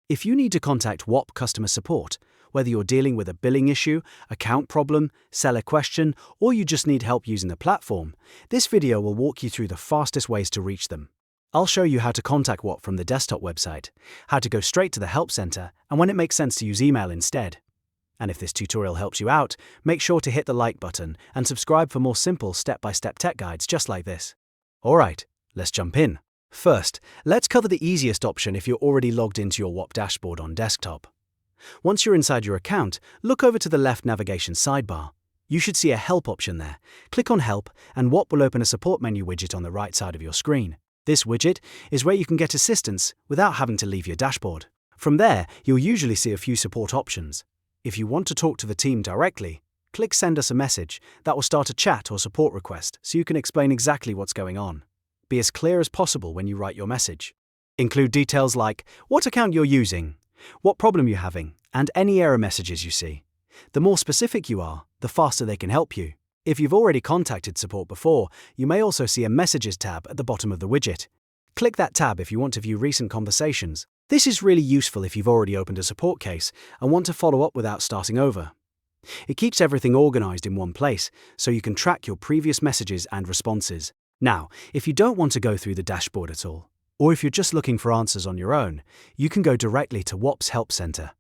If you need to contact Whop customer support, whether you're dealing with a billing issue, account problem, seller question, or you just need help using the platform, this video will walk you through the fastest ways to reach them. I'll show you how to contact Whop from the desktop website, how to go straight to the help center, and when it makes sense to use email instead. And if this tutorial helps you out, make sure to hit the like button and subscribe for more simple step-by-step tech guides just like this. Alright, let's jump in. First, let's cover the easiest option if you're already logged into your Whop dashboard on desktop. Once you're inside your account, look over to the left navigation sidebar. You should see a Help option there. Click on Help, and Whop will open a support menu widget on the right side of your screen. This widget is where you can get assistance without having to leave your dashboard. From there, you'll usually see a few support options. If you want to talk to the team directly, click Send us a message. That will start a chat or support request so you can explain exactly what's going on. Be as clear as possible when you write your message. Include details like what account you're using, what problem you're having, and any error messages you see. The more specific you are, the faster they can help you. If you've already contacted support before, you may also see a Messages tab at the bottom of the widget. Click that tab if you want to view recent conversations. This is really useful if you've already opened a support case and want to follow up without starting over. It keeps everything organized in one place so you can track your previous messages and responses. Now, if you don't want to go through the dashboard at all, or if you're just looking for answers on your own, you can go directly to Whop's Help Center.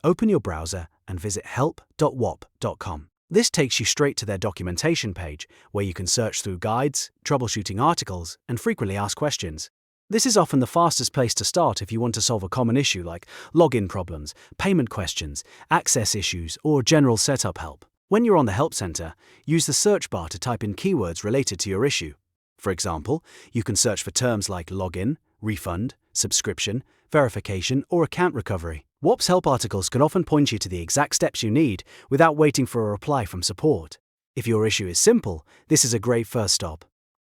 Open your browser and visit help.whop.com. This takes you straight to their documentation page, where you can search through guides, troubleshooting articles, and frequently asked questions. This is often the fastest place to start if you want to solve a common issue like login problems, payment questions, access issues, or general setup help. When you're on the Help Center, use the search bar to type in keywords related to your issue. For example, you can search for terms like login, refund, subscription, verification, or account recovery. Whop's help articles can often point you to the exact steps you need without waiting for a reply from support. If your issue is simple, this is a great first stop.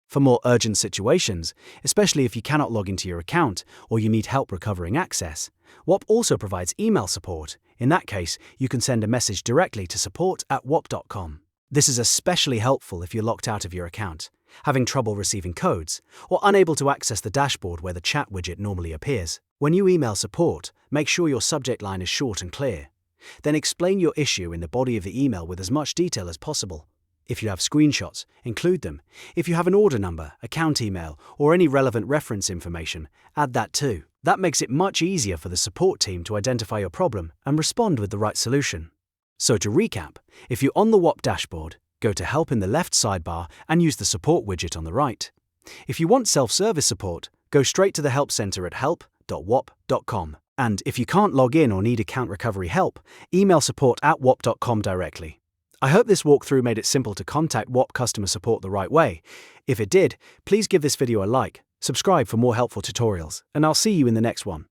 For more urgent situations, especially if you cannot log into your account or you need help recovering access, Whop also provides email support. In that case, you can send a message directly to support@whop.com. This is especially helpful if you're locked out of your account, having trouble receiving codes, or unable to access the dashboard where the chat widget normally appears. When you email support, make sure your subject line is short and clear. Then explain your issue in the body of the email with as much detail as possible. If you have screenshots, include them. If you have an order number, account email, or any relevant reference information, add that too. That makes it much easier for the support team to identify your problem and respond with the right solution. So to recap, if you're on the Whop dashboard, go to Help in the left sidebar and use the support widget on the right. If you want self-service support, go straight to the Help Center at help.whop.com. And if you can't log in or need account recovery help, email support@whop.com directly. I hope this walkthrough made it simple to contact Whop customer support the right way. If it did, please give this video a like, subscribe for more helpful tutorials, and I'll see you in the next one.